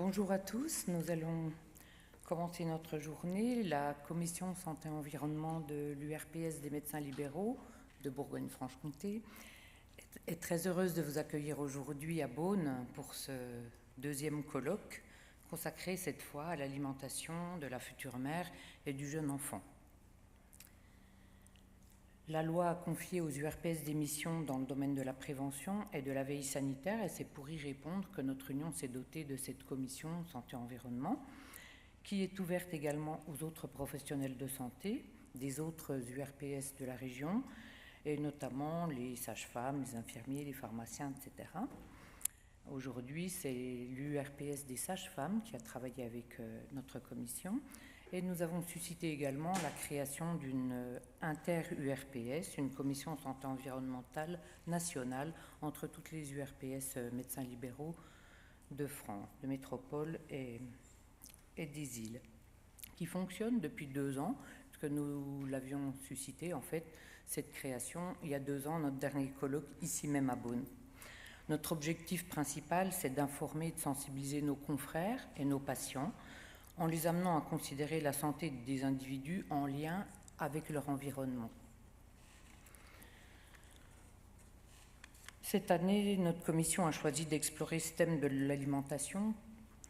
Bonjour à tous, nous allons commencer notre journée. La commission santé-environnement de l'URPS des médecins libéraux de Bourgogne-Franche-Comté est très heureuse de vous accueillir aujourd'hui à Beaune pour ce deuxième colloque consacré cette fois à l'alimentation de la future mère et du jeune enfant. La loi a confié aux URPS des missions dans le domaine de la prévention et de la veille sanitaire, et c'est pour y répondre que notre union s'est dotée de cette commission santé-environnement, qui est ouverte également aux autres professionnels de santé des autres URPS de la région, et notamment les sages-femmes, les infirmiers, les pharmaciens, etc. Aujourd'hui, c'est l'URPS des sages-femmes qui a travaillé avec notre commission. Et nous avons suscité également la création d'une inter-URPS, une commission santé environnementale nationale entre toutes les URPS médecins libéraux de France, de métropole et des îles, qui fonctionne depuis 2 ans, parce que nous l'avions suscité, en fait, cette création, il y a 2 ans, notre dernier colloque, ici même à Beaune. Notre objectif principal, c'est d'informer et de sensibiliser nos confrères et nos patients, en les amenant à considérer la santé des individus en lien avec leur environnement. Cette année, notre commission a choisi d'explorer ce thème de l'alimentation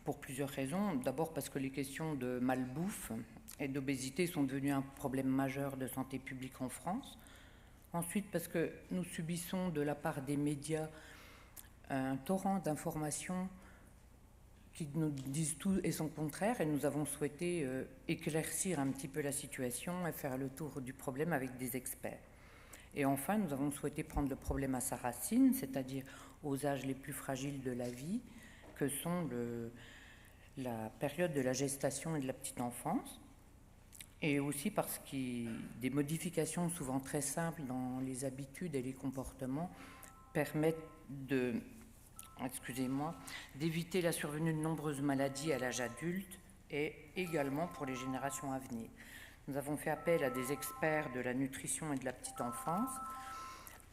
pour plusieurs raisons. D'abord parce que les questions de malbouffe et d'obésité sont devenues un problème majeur de santé publique en France. Ensuite parce que nous subissons de la part des médias un torrent d'informations qui nous disent tout et son contraire, et nous avons souhaité éclaircir un petit peu la situation et faire le tour du problème avec des experts. Et enfin, nous avons souhaité prendre le problème à sa racine, c'est-à-dire aux âges les plus fragiles de la vie, que sont la période de la gestation et de la petite enfance, et aussi parce que des modifications souvent très simples dans les habitudes et les comportements permettent d'éviter la survenue de nombreuses maladies à l'âge adulte et également pour les générations à venir. Nous avons fait appel à des experts de la nutrition et de la petite enfance,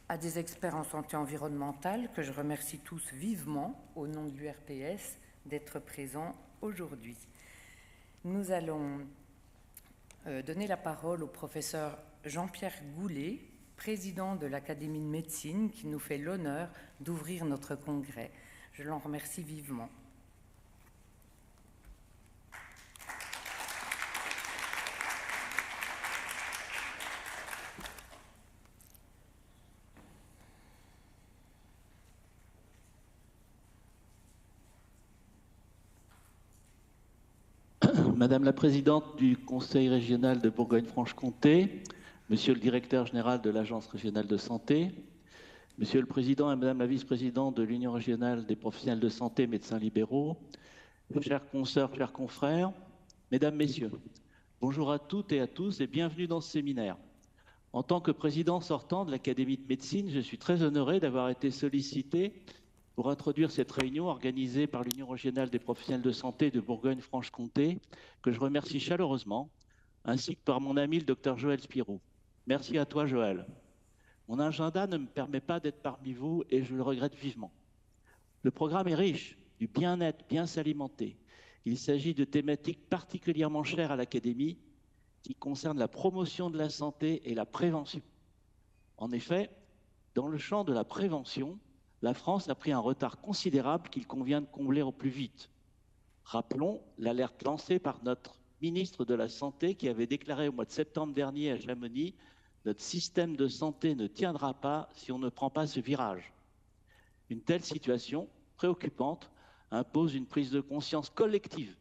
à des experts en santé environnementale que je remercie tous vivement au nom de l'URPS d'être présents aujourd'hui. Nous allons donner la parole au professeur Jean-Pierre Goulet, président de l'Académie de médecine, qui nous fait l'honneur d'ouvrir notre congrès. Je l'en remercie vivement. Madame la présidente du Conseil régional de Bourgogne-Franche-Comté, Monsieur le directeur général de l'Agence régionale de santé, Monsieur le président et Madame la vice-présidente de l'Union régionale des professionnels de santé médecins libéraux, chers consoeurs, chers confrères, Mesdames, Messieurs, bonjour à toutes et à tous et bienvenue dans ce séminaire. En tant que président sortant de l'Académie de médecine, je suis très honoré d'avoir été sollicité pour introduire cette réunion organisée par l'Union régionale des professionnels de santé de Bourgogne-Franche-Comté, que je remercie chaleureusement, ainsi que par mon ami le Dr Joël Spirou. Merci à toi, Joël. Mon agenda ne me permet pas d'être parmi vous et je le regrette vivement. Le programme est riche du bien-être, bien s'alimenter. Il s'agit de thématiques particulièrement chères à l'Académie qui concernent la promotion de la santé et la prévention. En effet, dans le champ de la prévention, la France a pris un retard considérable qu'il convient de combler au plus vite. Rappelons l'alerte lancée par notre ministre de la Santé qui avait déclaré au mois de septembre dernier à Chamonix « Notre système de santé ne tiendra pas si on ne prend pas ce virage ». Une telle situation préoccupante impose une prise de conscience collective.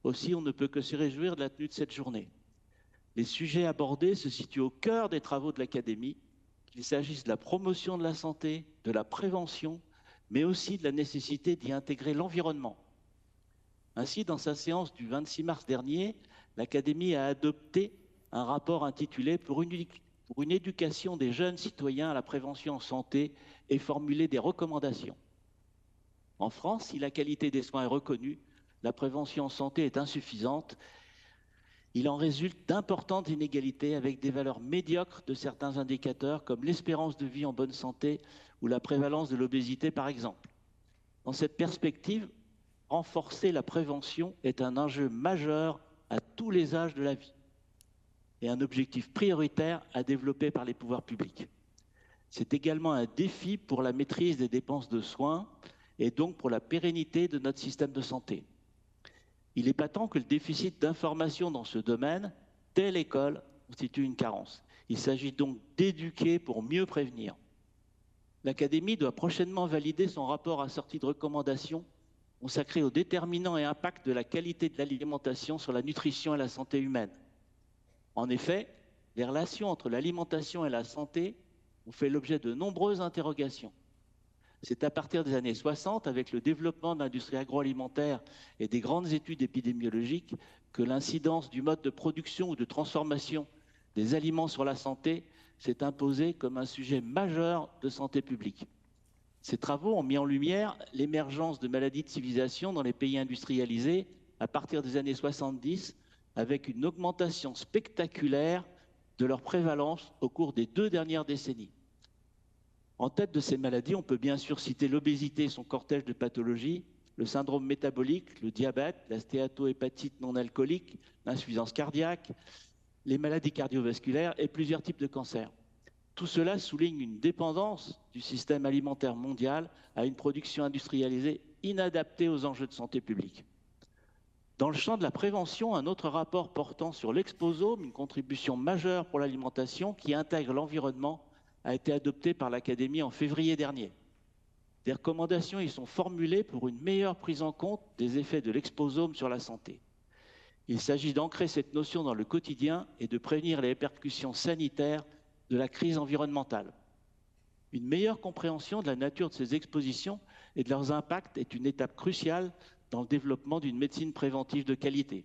Aussi, on ne peut que se réjouir de la tenue de cette journée. Les sujets abordés se situent au cœur des travaux de l'Académie, qu'il s'agisse de la promotion de la santé, de la prévention, mais aussi de la nécessité d'y intégrer l'environnement. Ainsi, dans sa séance du 26 mars dernier, l'Académie a adopté un rapport intitulé « Pour une éducation des jeunes citoyens à la prévention en santé » et formulé des recommandations. En France, si la qualité des soins est reconnue, la prévention en santé est insuffisante. Il en résulte d'importantes inégalités avec des valeurs médiocres de certains indicateurs comme l'espérance de vie en bonne santé ou la prévalence de l'obésité par exemple. Dans cette perspective, renforcer la prévention est un enjeu majeur à tous les âges de la vie et un objectif prioritaire à développer par les pouvoirs publics. C'est également un défi pour la maîtrise des dépenses de soins et donc pour la pérennité de notre système de santé. Il est patent que le déficit d'information dans ce domaine, dès l'école, constitue une carence. Il s'agit donc d'éduquer pour mieux prévenir. L'Académie doit prochainement valider son rapport assorti de recommandations consacré aux déterminants et impacts de la qualité de l'alimentation sur la nutrition et la santé humaine. En effet, les relations entre l'alimentation et la santé ont fait l'objet de nombreuses interrogations. C'est à partir des années 60, avec le développement de l'industrie agroalimentaire et des grandes études épidémiologiques, que l'incidence du mode de production ou de transformation des aliments sur la santé s'est imposée comme un sujet majeur de santé publique. Ces travaux ont mis en lumière l'émergence de maladies de civilisation dans les pays industrialisés à partir des années 70, avec une augmentation spectaculaire de leur prévalence au cours des 2 dernières décennies. En tête de ces maladies, on peut bien sûr citer l'obésité et son cortège de pathologies, le syndrome métabolique, le diabète, la stéatohépatite non alcoolique, l'insuffisance cardiaque, les maladies cardiovasculaires et plusieurs types de cancers. Tout cela souligne une dépendance du système alimentaire mondial à une production industrialisée inadaptée aux enjeux de santé publique. Dans le champ de la prévention, un autre rapport portant sur l'exposome, une contribution majeure pour l'alimentation qui intègre l'environnement, a été adopté par l'Académie en février dernier. Des recommandations y sont formulées pour une meilleure prise en compte des effets de l'exposome sur la santé. Il s'agit d'ancrer cette notion dans le quotidien et de prévenir les répercussions sanitaires de la crise environnementale. Une meilleure compréhension de la nature de ces expositions et de leurs impacts est une étape cruciale dans le développement d'une médecine préventive de qualité.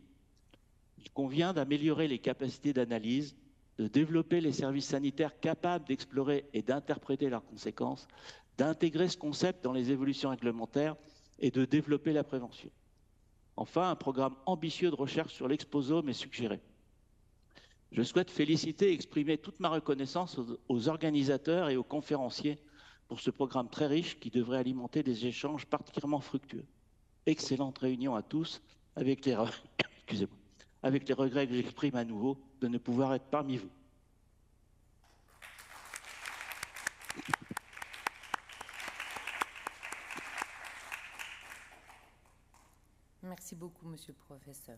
Il convient d'améliorer les capacités d'analyse, de développer les services sanitaires capables d'explorer et d'interpréter leurs conséquences, d'intégrer ce concept dans les évolutions réglementaires et de développer la prévention. Enfin, un programme ambitieux de recherche sur l'exposome est suggéré. Je souhaite féliciter et exprimer toute ma reconnaissance aux organisateurs et aux conférenciers pour ce programme très riche qui devrait alimenter des échanges particulièrement fructueux. Excellente réunion à tous, avec les regrets que j'exprime à nouveau de ne pouvoir être parmi vous. Merci beaucoup, monsieur le professeur.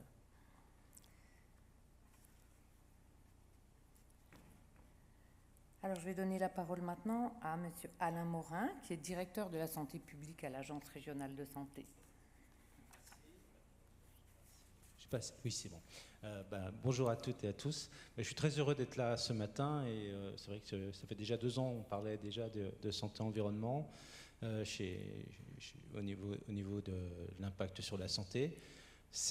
Alors, je vais donner la parole maintenant à monsieur Alain Morin, qui est directeur de la santé publique à l'Agence régionale de santé. Oui, c'est bon. Bonjour à toutes et à tous. Je suis très heureux d'être là ce matin et c'est vrai que ça fait déjà 2 ans on parlait déjà de santé-environnement au niveau de l'impact sur la santé.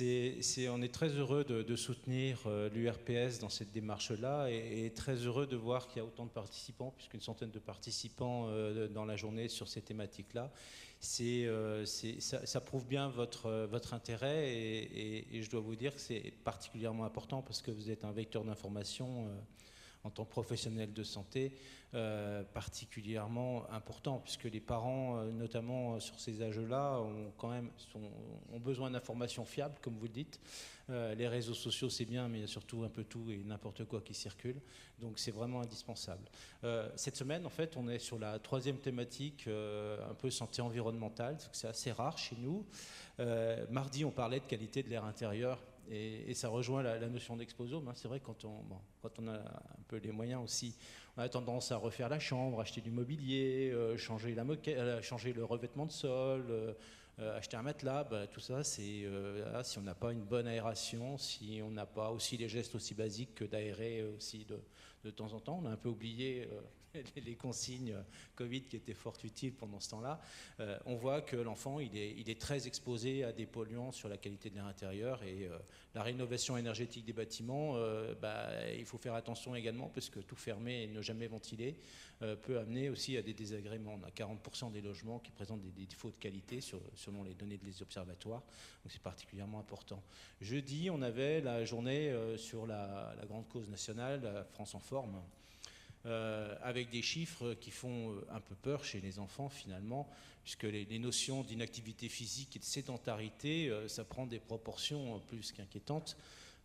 On est très heureux de soutenir l'URPS dans cette démarche-là et très heureux de voir qu'il y a autant de participants, puisqu'une centaine de participants dans la journée sur ces thématiques-là. Ça prouve bien votre intérêt et je dois vous dire que c'est particulièrement important parce que vous êtes un vecteur d'information en tant que professionnel de santé particulièrement important, puisque les parents, notamment sur ces âges-là, ont besoin d'informations fiables, comme vous le dites. Les réseaux sociaux, c'est bien, mais il y a surtout un peu tout et n'importe quoi qui circule. Donc c'est vraiment indispensable. Cette semaine, en fait, on est sur la 3e thématique, un peu santé environnementale. C'est assez rare chez nous. Mardi, on parlait de qualité de l'air intérieur. Et ça rejoint la notion d'exposome. C'est vrai, quand on a un peu les moyens aussi, on a tendance à refaire la chambre, acheter du mobilier, changer la moquette, changer le revêtement de sol, acheter un matelas. Tout ça, c'est si on n'a pas une bonne aération, si on n'a pas aussi les gestes aussi basiques que d'aérer aussi de temps en temps. On a un peu oublié les consignes Covid qui étaient fort utiles pendant ce temps-là. On voit que l'enfant, il est très exposé à des polluants sur la qualité de l'air intérieur et la rénovation énergétique des bâtiments, il faut faire attention également parce que tout fermé et ne jamais ventilé peut amener aussi à des désagréments. On a 40% des logements qui présentent des défauts de qualité selon les données des observatoires, donc c'est particulièrement important. Jeudi, on avait la journée sur la grande cause nationale, la France en forme. avec des chiffres qui font un peu peur chez les enfants finalement, puisque les notions d'inactivité physique et de sédentarité, ça prend des proportions plus qu'inquiétantes.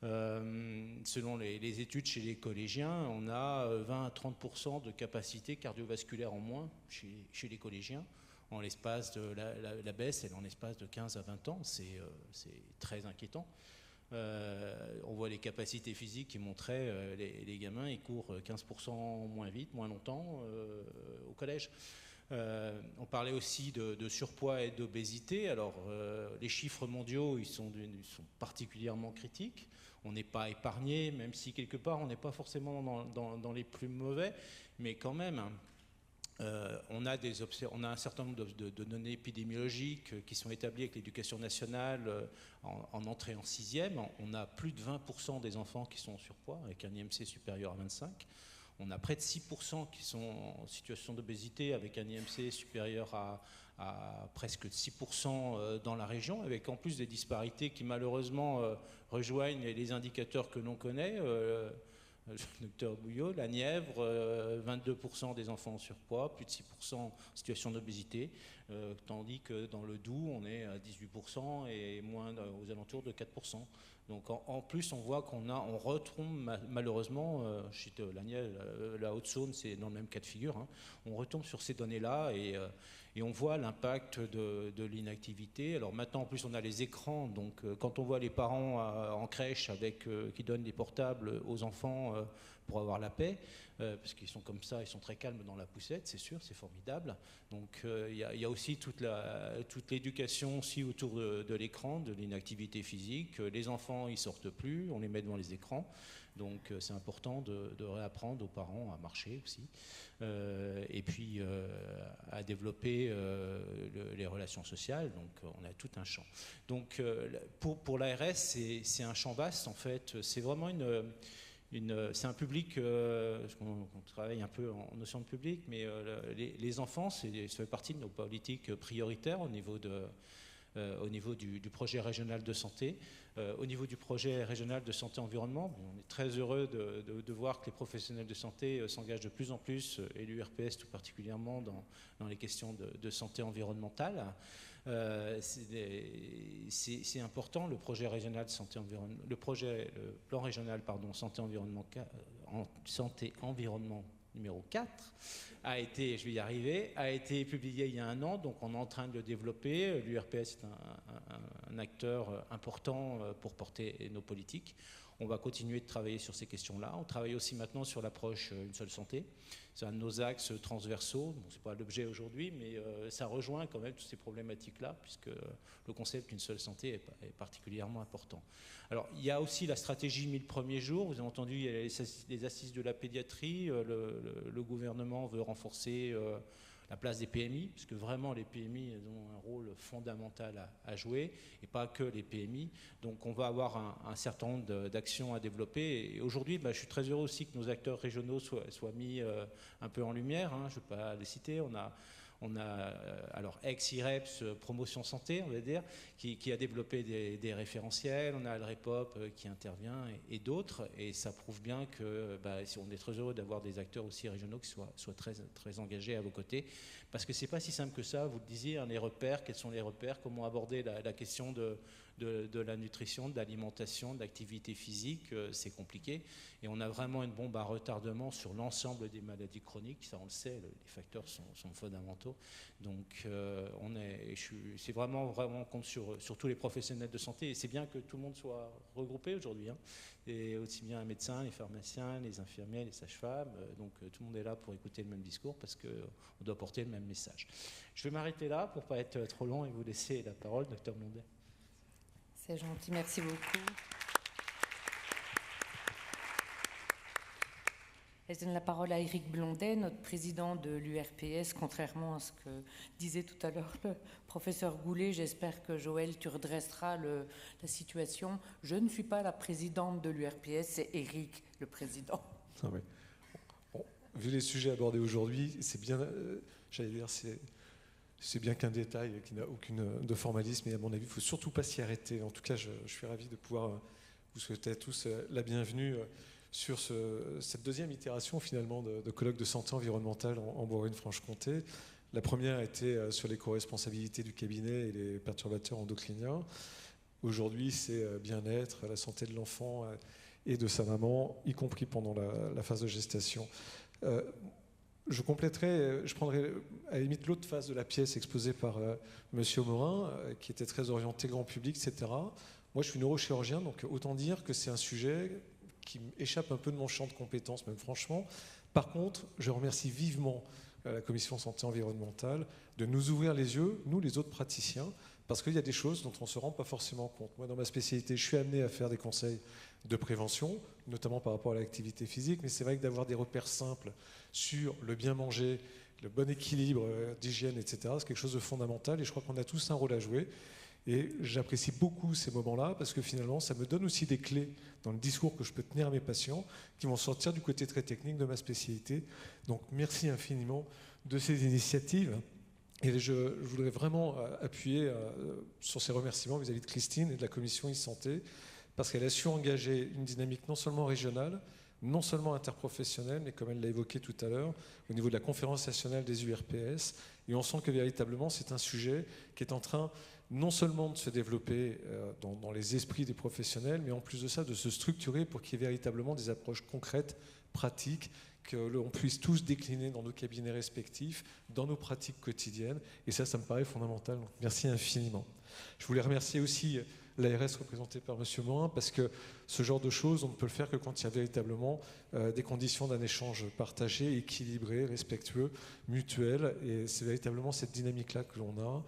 Selon les études chez les collégiens, on a 20 à 30% de capacité cardiovasculaire en moins chez les collégiens. En l'espace de la baisse, elle est en l'espace de 15 à 20 ans, c'est très inquiétant. On voit les capacités physiques qui montraient les gamins, ils courent 15% moins vite, moins longtemps au collège. On parlait aussi de surpoids et d'obésité. Alors, les chiffres mondiaux, ils sont particulièrement critiques. On n'est pas épargné, même si quelque part, on n'est pas forcément dans les plus mauvais, mais quand même... on a un certain nombre de données épidémiologiques qui sont établies avec l'éducation nationale en entrée en 6e. On a plus de 20% des enfants qui sont en surpoids, avec un IMC supérieur à 25. On a près de 6% qui sont en situation d'obésité, avec un IMC supérieur à presque 6% dans la région, avec en plus des disparités qui malheureusement rejoignent les indicateurs que l'on connaît. Le docteur Bouillot, la Nièvre, 22% des enfants en surpoids, plus de 6% en situation d'obésité, tandis que dans le Doubs, on est à 18% et moins aux alentours de 4%. Donc en plus, on voit on retombe malheureusement, chez la Nièvre, la Haute-Saône, c'est dans le même cas de figure, hein, on retombe sur ces données-là et on voit l'impact de l'inactivité. Alors maintenant, en plus, on a les écrans. Donc, quand on voit les parents en crèche qui donnent des portables aux enfants pour avoir la paix, parce qu'ils sont comme ça, ils sont très calmes dans la poussette, c'est sûr, c'est formidable. Donc, il y a aussi toute l'éducation aussi autour de l'écran, de l'inactivité physique. Les enfants, ils sortent plus, on les met devant les écrans. Donc, c'est important de réapprendre aux parents à marcher aussi. Et puis à développer les relations sociales, donc on a tout un champ. Donc pour l'ARS, c'est un champ vaste en fait, c'est vraiment c'est un public, on travaille un peu en notion de public, mais les enfants, ça fait partie de nos politiques prioritaires au niveau du projet régional de santé. Au niveau du projet régional de santé-environnement, on est très heureux de voir que les professionnels de santé s'engagent de plus en plus, et l'URPS tout particulièrement, dans les questions de santé environnementale. C'est important, le projet régional de santé-environnement, le plan régional, santé-environnement numéro 4 a été, je vais y arriver, a été publié il y a 1 an, donc on est en train de le développer. L'URPS est un acteur important pour porter nos politiques. On va continuer de travailler sur ces questions-là. On travaille aussi maintenant sur l'approche Une seule santé. C'est un de nos axes transversaux. Bon, ce n'est pas l'objet aujourd'hui, mais ça rejoint quand même toutes ces problématiques-là, puisque le concept d'une seule santé est particulièrement important. Alors, il y a aussi la stratégie 1000 premiers jours. Vous avez entendu, il y a les assises de la pédiatrie. Le gouvernement veut renforcer la place des PMI, puisque vraiment les PMI ont un rôle fondamental à jouer, et pas que les PMI. Donc on va avoir un certain nombre d'actions à développer. Et aujourd'hui, je suis très heureux aussi que nos acteurs régionaux soient mis un peu en lumière. Hein. Je ne vais pas les citer. On a alors ex-IREPS Promotion Santé, on va dire, qui a développé des référentiels. On a le REPOP qui intervient et d'autres. Et ça prouve bien que on est très heureux d'avoir des acteurs aussi régionaux qui soient très, très engagés à vos côtés. Parce que ce n'est pas si simple que ça. Vous le disiez, les repères, quels sont les repères, comment aborder la question de la nutrition, de l'alimentation, de l'activité physique, c'est compliqué. Et on a vraiment une bombe à retardement sur l'ensemble des maladies chroniques. Ça, on le sait, les facteurs sont fondamentaux. Donc, c'est vraiment compte sur tous les professionnels de santé. Et c'est bien que tout le monde soit regroupé aujourd'hui. Hein. Et aussi bien les médecins, les pharmaciens, les infirmiers, les sages-femmes. Donc, tout le monde est là pour écouter le même discours parce qu'on doit porter le même message. Je vais m'arrêter là pour ne pas être trop long et vous laisser la parole, Dr Blondet. C'est gentil, merci beaucoup. Je donne la parole à Éric Blondet, notre président de l'URPS. Contrairement à ce que disait tout à l'heure le professeur Goulet, j'espère que Joël, tu redresseras la situation. Je ne suis pas la présidente de l'URPS, c'est Éric le président. Ah oui. Bon, vu les sujets abordés aujourd'hui, c'est bien, j'allais dire, c'est bien qu'un détail qui n'a aucune de formalisme, et à mon avis, il ne faut surtout pas s'y arrêter. En tout cas, je suis ravi de pouvoir vous souhaiter à tous la bienvenue sur cette deuxième itération finalement de colloque de santé environnementale en Bourgogne-Franche-Comté. La première était sur l'éco-responsabilité du cabinet et les perturbateurs endocriniens. Aujourd'hui, c'est bien-être, la santé de l'enfant et de sa maman, y compris pendant la phase de gestation. Je compléterai, je prendrai à la limite l'autre phase de la pièce exposée par Monsieur Morin, qui était très orienté grand public, etc. Moi, je suis neurochirurgien, donc autant dire que c'est un sujet qui échappe un peu de mon champ de compétences, même franchement. Par contre, je remercie vivement la Commission santé environnementale de nous ouvrir les yeux, nous les autres praticiens, parce qu'il y a des choses dont on ne se rend pas forcément compte. Moi, dans ma spécialité, je suis amené à faire des conseils de prévention, notamment par rapport à l'activité physique, mais c'est vrai que d'avoir des repères simples sur le bien manger, le bon équilibre d'hygiène, etc., c'est quelque chose de fondamental et je crois qu'on a tous un rôle à jouer. Et j'apprécie beaucoup ces moments-là parce que finalement, ça me donne aussi des clés dans le discours que je peux tenir à mes patients qui vont sortir du côté très technique de ma spécialité. Donc, merci infiniment de ces initiatives. Et je voudrais vraiment appuyer sur ces remerciements vis-à-vis de Christine et de la commission e-santé parce qu'elle a su engager une dynamique non seulement régionale, non seulement interprofessionnelle, mais comme elle l'a évoqué tout à l'heure, au niveau de la conférence nationale des URPS. Et on sent que véritablement, c'est un sujet qui est en train non seulement de se développer dans les esprits des professionnels, mais en plus de ça, de se structurer pour qu'il y ait véritablement des approches concrètes, pratiques, que l'on puisse tous décliner dans nos cabinets respectifs, dans nos pratiques quotidiennes. Et ça me paraît fondamental. Donc, merci infiniment. Je voulais remercier aussi l'ARS représentée par M. Morin, parce que ce genre de choses, on ne peut le faire que quand il y a véritablement des conditions d'un échange partagé, équilibré, respectueux, mutuel. Et c'est véritablement cette dynamique-là que l'on a.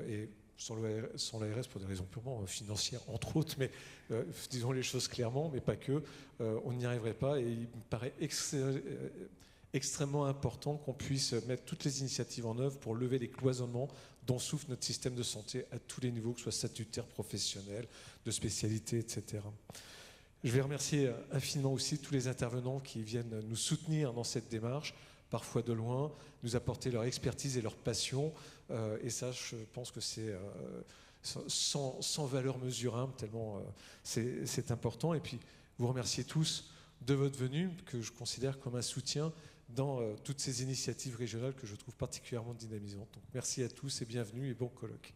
Et sans l'ARS pour des raisons purement financières, entre autres, mais disons les choses clairement, mais pas que, on n'y arriverait pas. Et il me paraît extrêmement important qu'on puisse mettre toutes les initiatives en œuvre pour lever les cloisonnements dont souffre notre système de santé à tous les niveaux, que ce soit statutaire, professionnel, de spécialité, etc. Je vais remercier infiniment aussi tous les intervenants qui viennent nous soutenir dans cette démarche, parfois de loin, nous apporter leur expertise et leur passion. Et ça, je pense que c'est sans valeur mesurable, tellement c'est important. Et puis, vous remercier tous de votre venue, que je considère comme un soutien dans toutes ces initiatives régionales que je trouve particulièrement dynamisantes. Donc, merci à tous et bienvenue et bon colloque.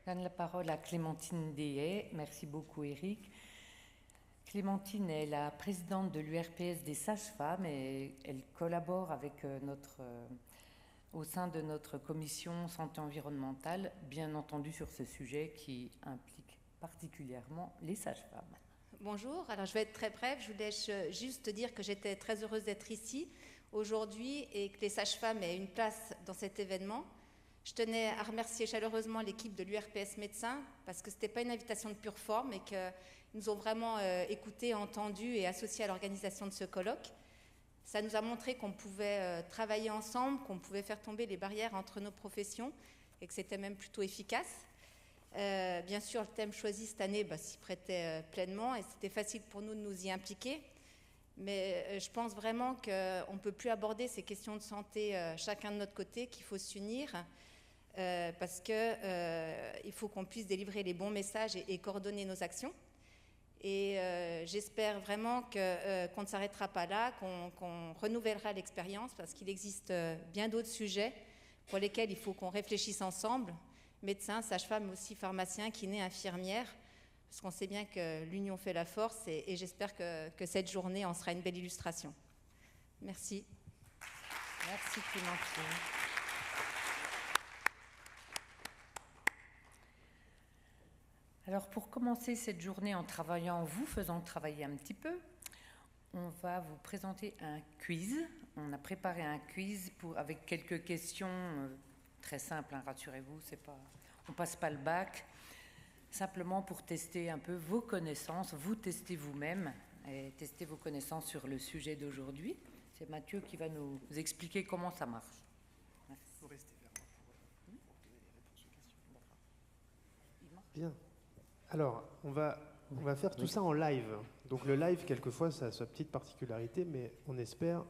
Je donne la parole à Clémentine Dehaye. Merci beaucoup, Éric. Clémentine est la présidente de l'URPS des sages-femmes et elle collabore avec au sein de notre commission santé environnementale, bien entendu sur ce sujet qui implique particulièrement les sages-femmes. Bonjour, alors je vais être très brève, je voulais juste dire que j'étais très heureuse d'être ici aujourd'hui et que les sages-femmes aient une place dans cet événement. Je tenais à remercier chaleureusement l'équipe de l'URPS médecins parce que ce n'était pas une invitation de pure forme et qu'ils nous ont vraiment écoutés, entendus et associés à l'organisation de ce colloque. Ça nous a montré qu'on pouvait travailler ensemble, qu'on pouvait faire tomber les barrières entre nos professions et que c'était même plutôt efficace. Bien sûr, le thème choisi cette année s'y prêtait pleinement et c'était facile pour nous de nous y impliquer. Mais je pense vraiment qu'on ne peut plus aborder ces questions de santé chacun de notre côté, qu'il faut s'unir parce qu'il faut qu'on puisse délivrer les bons messages et coordonner nos actions. Et j'espère vraiment qu'on ne s'arrêtera pas là, qu'on renouvellera l'expérience parce qu'il existe bien d'autres sujets pour lesquels il faut qu'on réfléchisse ensemble, médecins, sages-femmes, mais aussi pharmaciens, kinés, infirmières, parce qu'on sait bien que l'union fait la force et j'espère que cette journée en sera une belle illustration. Merci. Merci Clémentine. Alors pour commencer cette journée en travaillant, vous faisant travailler un petit peu, on va vous présenter un quiz. On a préparé un quiz avec quelques questions très simples, hein, rassurez-vous, on ne passe pas le bac, simplement pour tester un peu vos connaissances, vous testez vous-même et tester vos connaissances sur le sujet d'aujourd'hui. C'est Mathieu qui va nous expliquer comment ça marche. Merci. Vous restez vers moi pour donner les réponses aux questions. Bien. Alors, on va faire tout ça en live. Donc le live, quelquefois, ça a sa petite particularité, mais on espère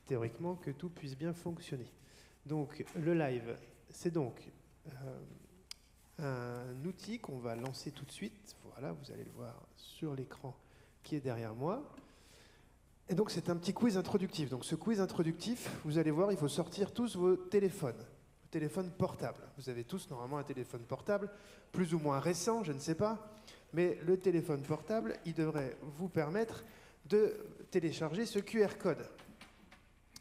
théoriquement que tout puisse bien fonctionner. Donc le live, c'est donc un outil qu'on va lancer tout de suite. Voilà, vous allez le voir sur l'écran qui est derrière moi. Et donc c'est un petit quiz introductif. Donc ce quiz introductif, vous allez voir, il faut sortir tous vos téléphones portables. Vous avez tous normalement un téléphone portable, plus ou moins récent, je ne sais pas. Mais le téléphone portable, il devrait vous permettre de télécharger ce QR code.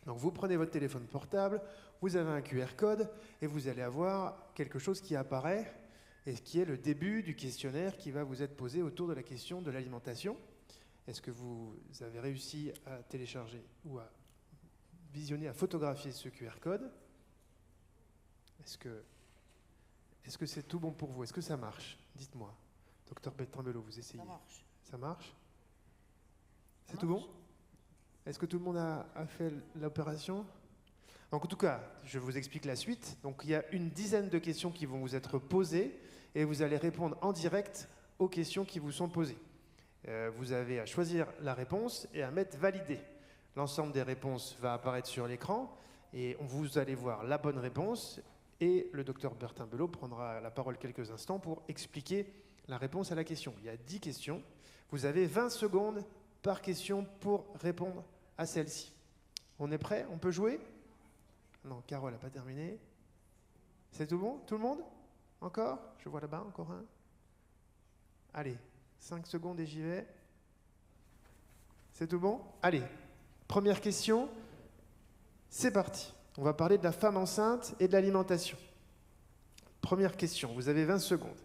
Donc vous prenez votre téléphone portable, vous avez un QR code et vous allez avoir quelque chose qui apparaît et qui est le début du questionnaire qui va vous être posé autour de la question de l'alimentation. Est-ce que vous avez réussi à télécharger ou à visionner, à photographier ce QR code? Est-ce que c'est tout bon pour vous? Est-ce que ça marche? Dites-moi. Docteur Bertin-Belot, vous essayez. Ça marche. Ça marche? C'est tout bon? Est-ce que tout le monde a fait l'opération? Donc, en tout cas, je vous explique la suite. Donc, il y a une dizaine de questions qui vont vous être posées et vous allez répondre en direct aux questions qui vous sont posées. Vous avez à choisir la réponse et à mettre valider. L'ensemble des réponses va apparaître sur l'écran et vous allez voir la bonne réponse et le docteur Bertin-Belot prendra la parole quelques instants pour expliquer la réponse à la question. Il y a 10 questions. Vous avez 20 secondes par question pour répondre à celle-ci. On est prêt? On peut jouer? Non, Carole n'a pas terminé. C'est tout bon? Tout le monde? Encore? Je vois là-bas, encore un. Allez, 5 secondes et j'y vais. C'est tout bon? Allez, première question. C'est parti. On va parler de la femme enceinte et de l'alimentation. Première question, vous avez 20 secondes.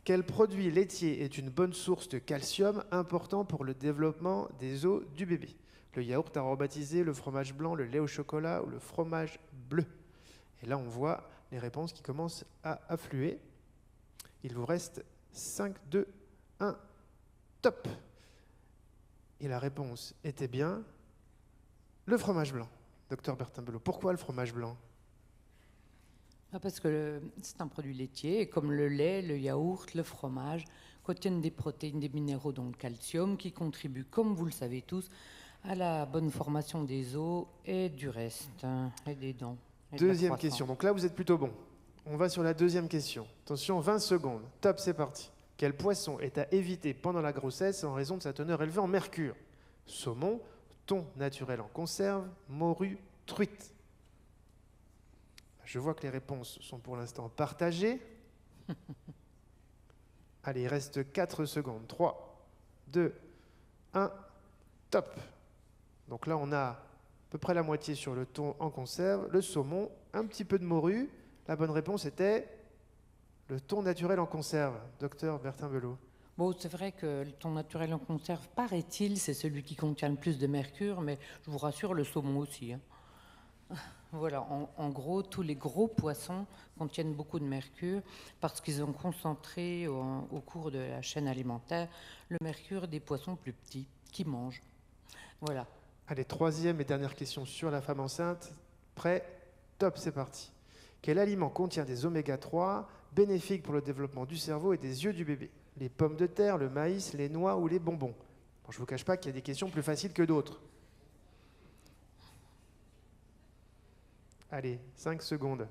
Quel produit laitier est une bonne source de calcium important pour le développement des os du bébé? Le yaourt aromatisé, le fromage blanc, le lait au chocolat ou le fromage bleu? Et là, on voit les réponses qui commencent à affluer. Il vous reste 5, 2, 1, top! Et la réponse était bien le fromage blanc. Docteur Bertin-Belot, pourquoi le fromage blanc? Parce que c'est un produit laitier, et comme le lait, le yaourt, le fromage contiennent des protéines, des minéraux, dont le calcium, qui contribuent, comme vous le savez tous, à la bonne formation des os et du reste, et des dents. Deuxième question, donc là vous êtes plutôt bon. On va sur la deuxième question. Attention, 20 secondes. Top, c'est parti. Quel poisson est à éviter pendant la grossesse en raison de sa teneur élevée en mercure? Saumon, thon naturel en conserve, morue, truite. Je vois que les réponses sont pour l'instant partagées. Allez, il reste 4 secondes. 3, 2, 1, top. Donc là, on a à peu près la moitié sur le thon en conserve, le saumon, un petit peu de morue. La bonne réponse était le thon naturel en conserve. Docteur Bertin-Belot. Bon, c'est vrai que le thon naturel en conserve, paraît-il, c'est celui qui contient le plus de mercure, mais je vous rassure, le saumon aussi. Voilà, en gros, tous les gros poissons contiennent beaucoup de mercure parce qu'ils ont concentré au cours de la chaîne alimentaire le mercure des poissons plus petits qui mangent. Voilà. Allez, troisième et dernière question sur la femme enceinte. Prêt? Top, c'est parti. Quel aliment contient des oméga 3 bénéfiques pour le développement du cerveau et des yeux du bébé? Les pommes de terre, le maïs, les noix ou les bonbons? Bon, je ne vous cache pas qu'il y a des questions plus faciles que d'autres. Allez, 5 secondes.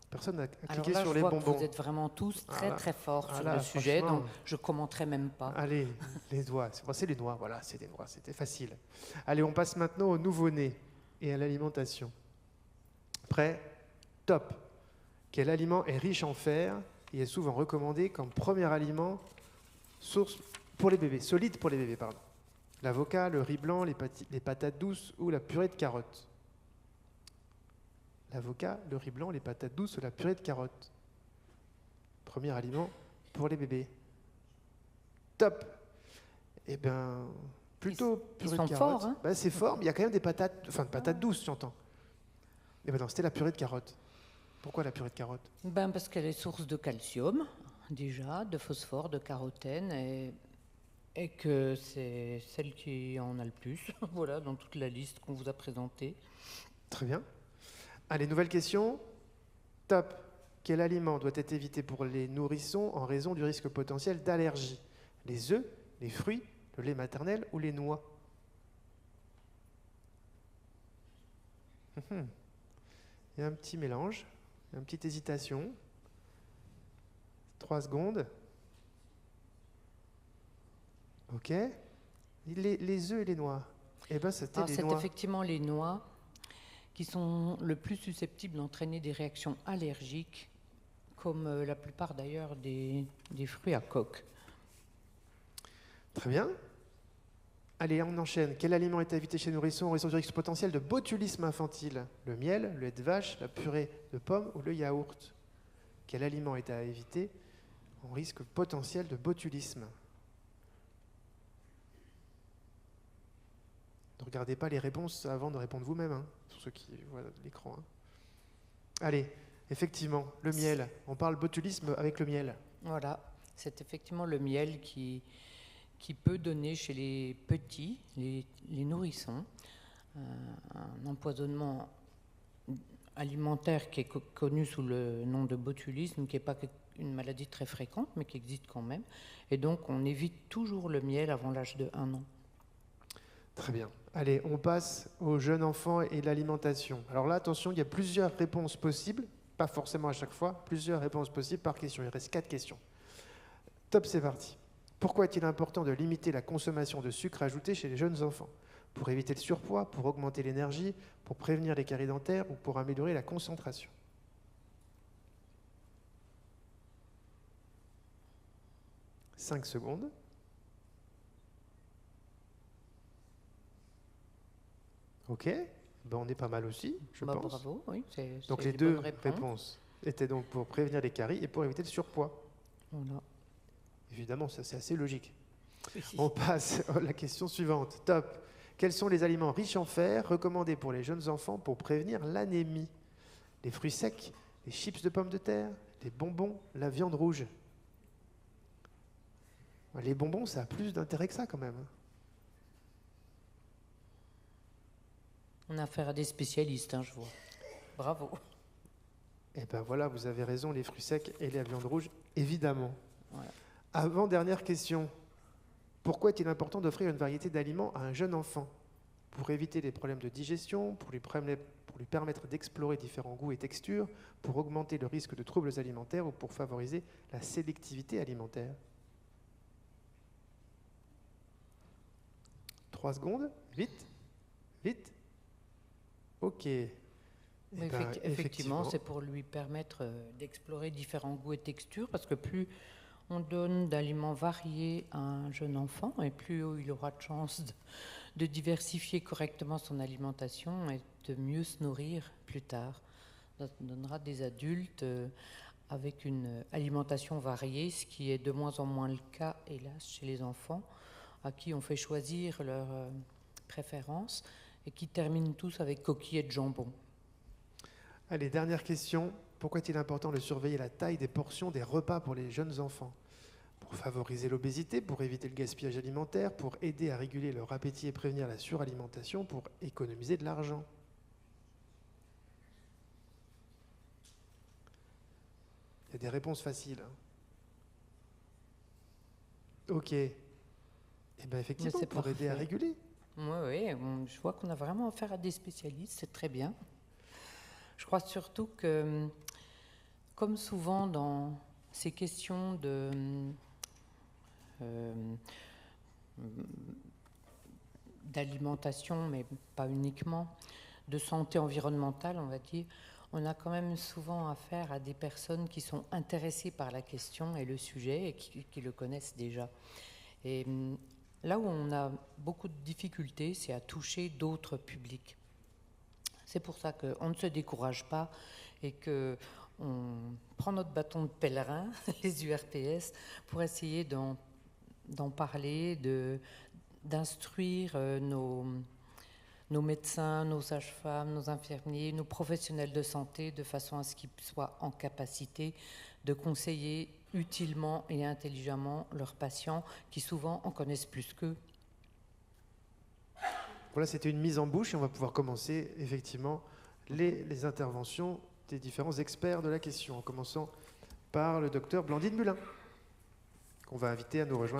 Personne n'a cliqué sur les bonbons. Que vous êtes vraiment tous très forts sur le sujet, donc je ne commenterai même pas. Allez, les doigts. C'est les noix, voilà, c'est des noix, c'était facile. Allez, on passe maintenant au nouveau-né et à l'alimentation. Prêt? Top. Quel aliment est riche en fer et est souvent recommandé comme premier aliment source pour les bébés, solide pour les bébés, pardon? L'avocat, le riz blanc, les patates douces ou la purée de carottes? L'avocat, le riz blanc, les patates douces ou la purée de carottes? Premier aliment pour les bébés. Top. Eh bien, plutôt purée de carottes. Ils sont forts, hein? Ben, c'est fort, mais il y a quand même des patates, enfin de patates douces, j'entends. Eh bien non, c'était la purée de carottes. Pourquoi la purée de carottes? Ben parce qu'elle est source de calcium, déjà, de phosphore, de carotène, et que c'est celle qui en a le plus, voilà, dans toute la liste qu'on vous a présentée. Très bien. Allez, nouvelle question. Top. Quel aliment doit être évité pour les nourrissons en raison du risque potentiel d'allergie? Les œufs, les fruits, le lait maternel ou les noix? Il y a un petit mélange, une petite hésitation. 3 secondes. Ok. Les œufs et les noix. Eh ben, c'était les C'est noix. effectivement les noix qui sont le plus susceptibles d'entraîner des réactions allergiques, comme la plupart d'ailleurs des fruits à coque. Très bien. Allez, on enchaîne. Quel aliment est à éviter chez nourrissons en raison du risque potentiel de botulisme infantile? Le miel, le lait de vache, la purée de pommes ou le yaourt? Quel aliment est à éviter en risque potentiel de botulisme? Ne regardez pas les réponses avant de répondre vous-même, hein, pour ceux qui voient l'écran. Hein. Allez, effectivement, le miel. On parle botulisme avec le miel. Voilà, c'est effectivement le miel qui peut donner chez les petits, les nourrissons, un empoisonnement alimentaire qui est connu sous le nom de botulisme, qui n'est pas une maladie très fréquente, mais qui existe quand même. Et donc, on évite toujours le miel avant l'âge de 1 an. Très bien. Allez, on passe aux jeunes enfants et l'alimentation. Alors là, attention, il y a plusieurs réponses possibles, pas forcément à chaque fois, plusieurs réponses possibles par question. Il reste 4 questions. Top, c'est parti. Pourquoi est-il important de limiter la consommation de sucre ajouté chez les jeunes enfants? Pour éviter le surpoids, pour augmenter l'énergie, pour prévenir les caries dentaires ou pour améliorer la concentration? « 5 secondes. Ok, ben on est pas mal aussi, je pense. Bravo, oui. Donc les deux réponses étaient donc pour prévenir les caries et pour éviter le surpoids. Voilà. Évidemment, ça c'est assez logique. Oui. On passe à la question suivante. Top. Quels sont les aliments riches en fer recommandés pour les jeunes enfants pour prévenir l'anémie? Les fruits secs, les chips de pommes de terre, les bonbons, la viande rouge. Les bonbons, ça a plus d'intérêt que ça quand même. On a affaire à des spécialistes, hein, je vois. Bravo. Eh bien voilà, vous avez raison, les fruits secs et la viande rouge, évidemment. Voilà. Avant-dernière question. Pourquoi est-il important d'offrir une variété d'aliments à un jeune enfant? Pour éviter les problèmes de digestion, pour lui permettre d'explorer différents goûts et textures, pour augmenter le risque de troubles alimentaires ou pour favoriser la sélectivité alimentaire? 3 secondes. Vite. Vite. Ok. Oui, effectivement, c'est pour lui permettre d'explorer différents goûts et textures, parce que plus on donne d'aliments variés à un jeune enfant, et plus il aura de chance de diversifier correctement son alimentation et de mieux se nourrir plus tard. Ça donnera des adultes avec une alimentation variée, ce qui est de moins en moins le cas, hélas, chez les enfants, à qui on fait choisir leurs préférences et qui terminent tous avec coquillettes de jambon. Allez, dernière question. Pourquoi est-il important de surveiller la taille des portions des repas pour les jeunes enfants? Pour favoriser l'obésité, pour éviter le gaspillage alimentaire, pour aider à réguler leur appétit et prévenir la suralimentation, pour économiser de l'argent? Il y a des réponses faciles. Ok. Eh bien, effectivement, c'est pour aider à réguler. Oui, je vois qu'on a vraiment affaire à des spécialistes, c'est très bien. Je crois surtout que, comme souvent dans ces questions d'alimentation, mais pas uniquement, de santé environnementale, on va dire, on a quand même souvent affaire à des personnes qui sont intéressées par la question et le sujet et qui le connaissent déjà. Et là où on a beaucoup de difficultés, c'est à toucher d'autres publics. C'est pour ça qu'on ne se décourage pas et qu'on prend notre bâton de pèlerin, les URPS, pour essayer d'en parler, d'instruire nos médecins, nos sages-femmes, nos infirmiers, nos professionnels de santé, de façon à ce qu'ils soient en capacité de conseiller utilement et intelligemment leurs patients, qui souvent en connaissent plus qu'eux. Voilà, c'était une mise en bouche et on va pouvoir commencer effectivement les interventions des différents experts de la question, en commençant par le docteur Blandine Mulin, qu'on va inviter à nous rejoindre.